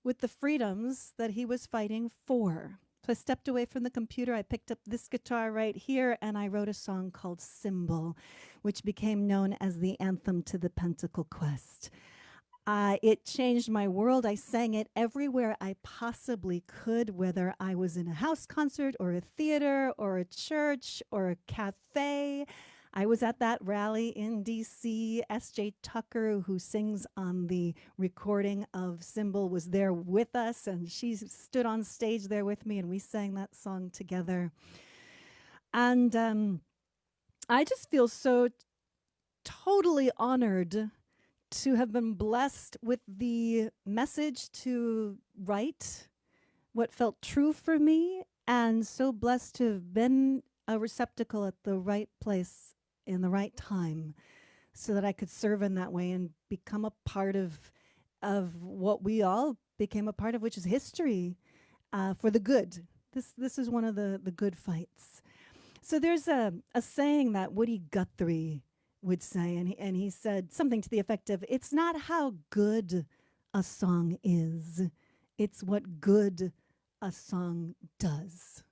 with the freedoms that he was fighting for? So I stepped away from the computer. I picked up this guitar right here, and I wrote a song called Symbol, which became known as the anthem to the Pentacle Quest. It changed my world. I sang it everywhere I possibly could, whether I was in a house concert or a theater or a church or a cafe. I was at that rally in DC. S.J. Tucker, who sings on the recording of Symbol, was there with us, and she stood on stage there with me, and we sang that song together. And I just feel so totally honored to have been blessed with the message to write what felt true for me, and so blessed to have been a receptacle at the right place in the right time so that I could serve in that way and become a part of what we all became a part of, which is history for the good. This is one of the good fights. So there's a saying that Woody Guthrie would say, and he said something to the effect of, it's not how good a song is, it's what good a song does.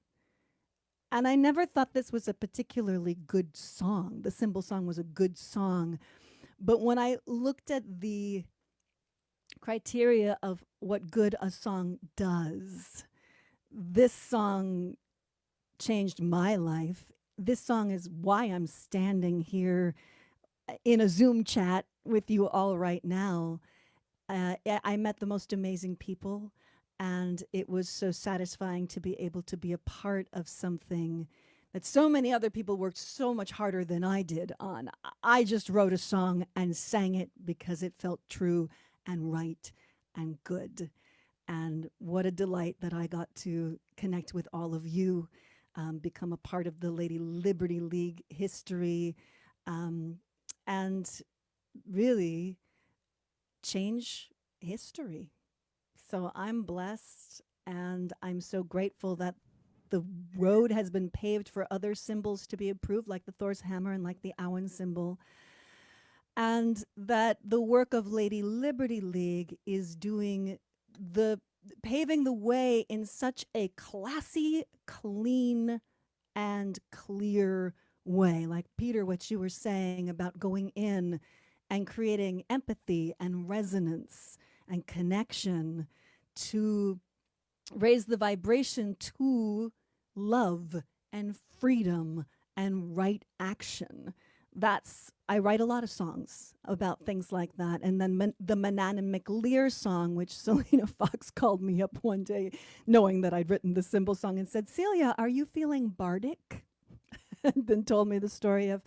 And I never thought this was a particularly good song. The Symbol song was a good song. But when I looked at the criteria of what good a song does, this song changed my life. This song is why I'm standing here in a Zoom chat with you all right now. I met the most amazing people, and it was so satisfying to be able to be a part of something that so many other people worked so much harder than I did on. I just wrote a song and sang it because it felt true and right and good. And what a delight that I got to connect with all of you, become a part of the Lady Liberty League history, and really change history. So I'm blessed, and I'm so grateful that the road has been paved for other symbols to be approved, like the Thor's hammer and like the Awen symbol, and that the work of Lady Liberty League is doing the paving the way in such a classy, clean, and clear way. Like Peter, what you were saying about going in and creating empathy and resonance and connection to raise the vibration to love and freedom and right action. I write a lot of songs about things like that. And then the Manan and McLear song, which Selena Fox called me up one day, knowing that I'd written the symbol song, and said, Celia, are you feeling bardic? And then told me the story of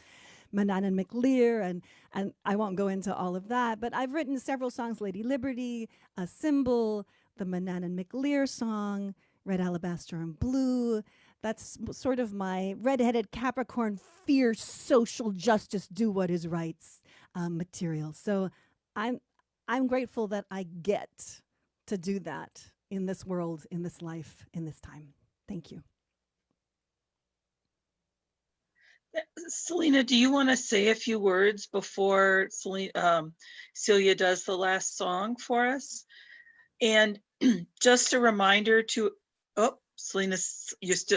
Manan and McLear, and I won't go into all of that, but I've written several songs, Lady Liberty, A Symbol, the Manan and McLear song, Red Alabaster and Blue. That's sort of my redheaded Capricorn, fierce social justice, do what is right material. So I'm grateful that I get to do that in this world, in this life, in this time. Thank you. Selena, do you want to say a few words before Celia does the last song for us? And just a reminder to, oh, Selena,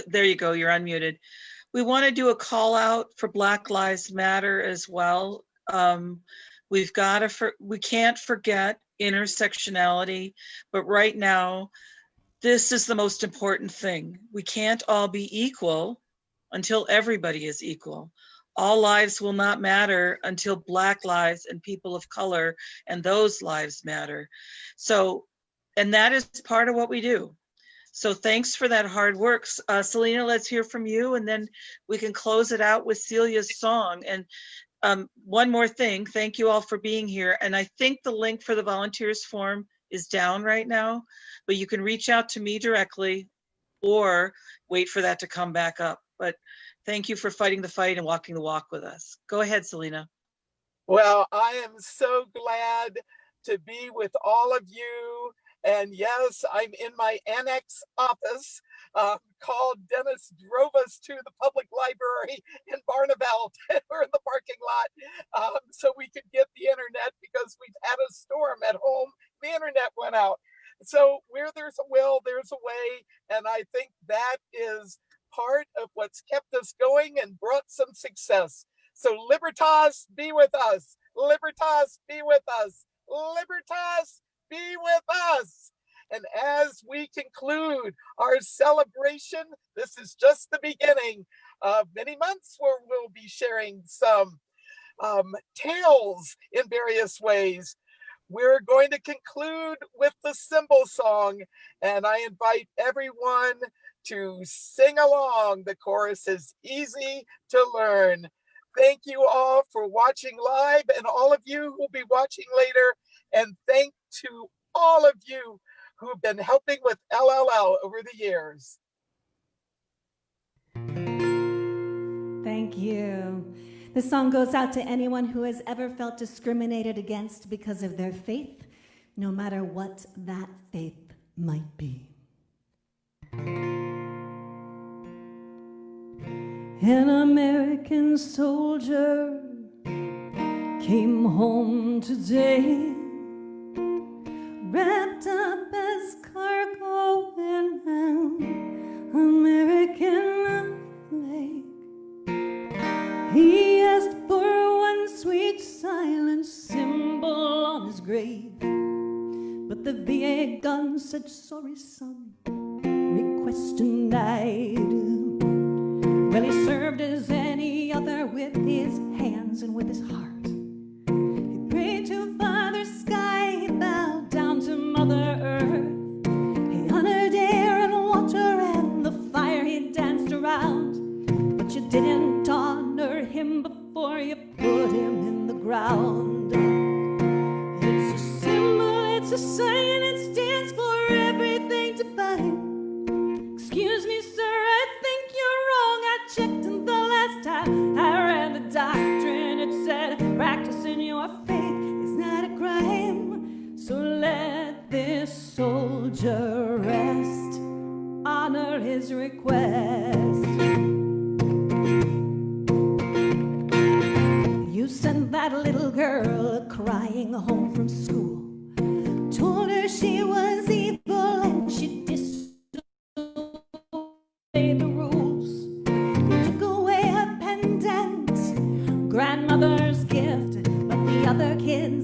there you go, you're unmuted. We want to do a call out for Black Lives Matter as well. We can't forget intersectionality, but right now, this is the most important thing. We can't all be equal until everybody is equal. All lives will not matter until Black lives and people of color and those lives matter. So, and that is part of what we do. So thanks for that hard work. Selena, let's hear from you, and then we can close it out with Celia's song. And one more thing, thank you all for being here. And I think the link for the volunteers form is down right now, but you can reach out to me directly or wait for that to come back up. But thank you for fighting the fight and walking the walk with us. Go ahead, Selena. Well, I am so glad to be with all of you. And yes, I'm in my annex office called Dennis drove us to the public library in Barneveld. We're in the parking lot so we could get the internet because we've had a storm at home. The internet went out. So where there's a will, there's a way. And I think that is part of what's kept us going and brought some success. So Libertas, be with us. Libertas, be with us. Libertas, be with us. And as we conclude our celebration, this is just the beginning of many months where we'll be sharing some tales in various ways. We're going to conclude with the symbol song, and I invite everyone to sing along. The chorus is easy to learn. Thank you all for watching live, and all of you who will be watching later. And thank to all of you who have been helping with LLL over the years. Thank you. This song goes out to anyone who has ever felt discriminated against because of their faith, no matter what that faith might be. An American soldier came home today, wrapped up as cargo in an American flag. He asked for one sweet silent symbol on his grave, but the VA gun said, sorry son, request denied. Well, he served as any other with his hands and with his heart. He prayed to Father Sky, he bowed down to Mother Earth. He honored air and water and the fire he danced around. But you didn't honor him before you put him in the ground. It's a symbol, it's a sign, it stands for everything divine. Excuse me, sir, I think you're wrong. I checked in the last time I read the doctrine. It said practicing your faith is not a crime. So let this soldier rest, honor his request. You sent that little girl crying home from school, told her she was easy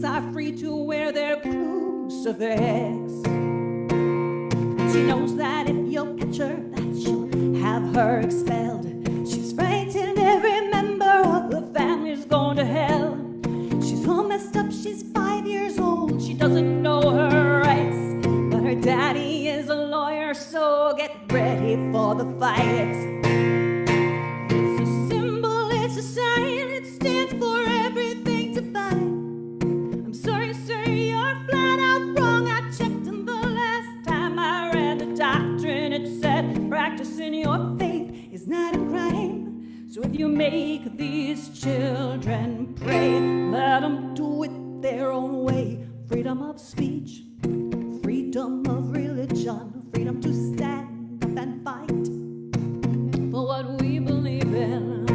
are free to wear their crucifix. She knows that if you'll catch her, that she'll have her expelled. She's frightened every member of the family's going to hell. She's all messed up, she's 5 years old, she doesn't know her rights. But her daddy is a lawyer, so get ready for the fights. It's a symbol, it's a sign, it stands for everything to fight. I'm sorry, sir, you're flat out wrong. I checked them the last time I read the doctrine. It said practicing your faith is not a crime. So if you make these children pray, let them do it their own way. Freedom of speech, freedom of religion, freedom to stand up and fight for what we believe in.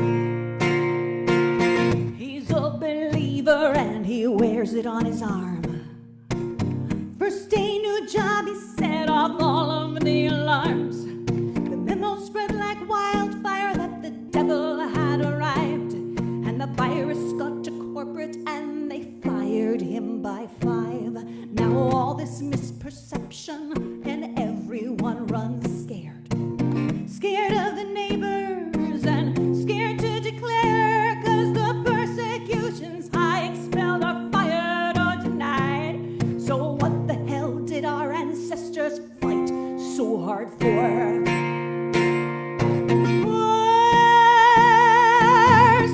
He's a believer and he wears it on his arm. First day, new job, he set off all of the alarms. The memo spread like wildfire that the devil had arrived, and the virus got to corporate and they fired him by 5. Now all this misperception and everyone runs scared. Scared of the neighbors and scared to declare, 'cause the persecution's high, expelled or fired or denied. So what the hell did our ancestors fight so hard for?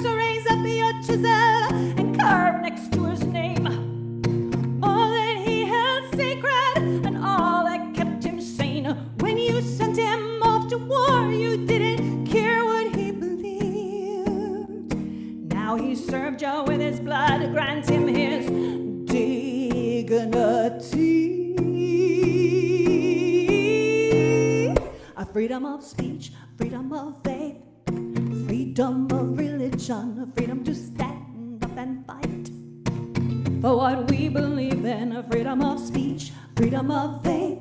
So raise up your chisel and carve next to his name all that he held sacred and all that kept him sane. When you sent him off to war, you didn't care what he believed. Now he served you with his blood, grant him his dignity. A freedom of speech, freedom of faith, freedom of religion, a freedom to stand up and fight for what we believe in. A freedom of speech, freedom of faith,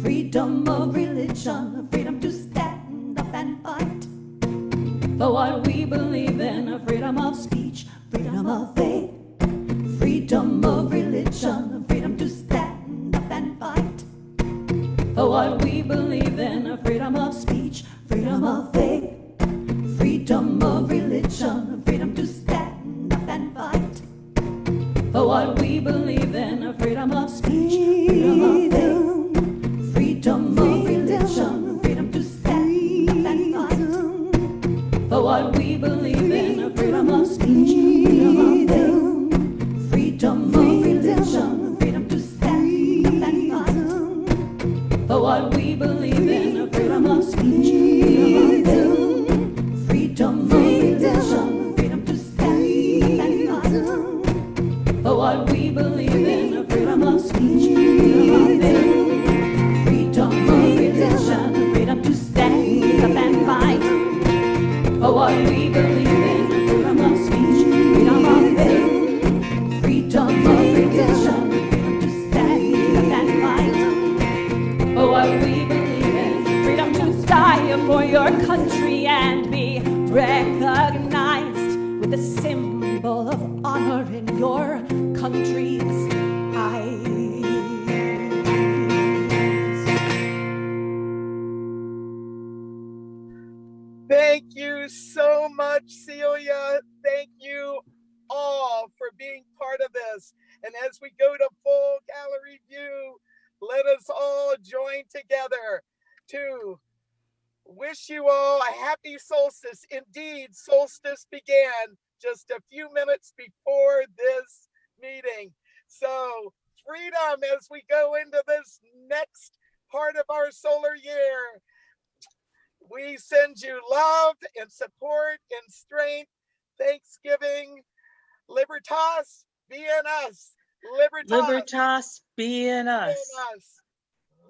freedom of religion, a freedom to stand up and fight for what we believe in. A freedom of speech, freedom of faith, freedom of religion, a freedom to stand up and fight for what we believe in. A freedom of speech, freedom of faith, freedom of religion, a freedom to stand up and fight for what we believe in. A freedom of speech, freedom of faith, freedom of religion, freedom to stand up and fight for what we believe in. A freedom of speech, freedom of faith, freedom of religion, freedom to stand up and fight for what we believe in. A freedom of speech, freedom of faith, freedom of religion, freedom to stand up and fight for what we believe in. A freedom of speech, freedom of faith, freedom of religion, freedom to stand up and fight for what we believe in. A freedom of speech, freedom of faith, freedom of religion, freedom to stand up and fight for what we believe in. Freedom to die for your country and be recognized with the symbol of honor in your country's eyes. Thank you so much, Celia. Thank you all for being part of this. And as we go to full gallery view, let us all join together to wish you all a happy solstice. Indeed, solstice began just a few minutes before this meeting. So freedom as we go into this next part of our solar year. We send you love and support and strength. Thanksgiving. Libertas, be in us. Libertas, Libertas be in be us. in us.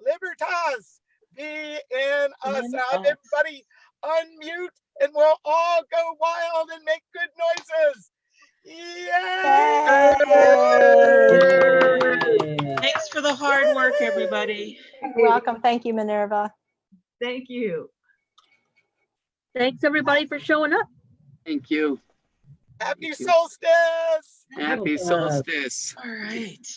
Libertas, be in us. In Now, us. everybody unmute and we'll all go wild and make good noises. Yay! Thanks for the hard work, everybody. You're welcome. Thank you, Minerva. Thank you. Thanks everybody for showing up. Thank you. Happy Thank you. solstice! Happy solstice. All right.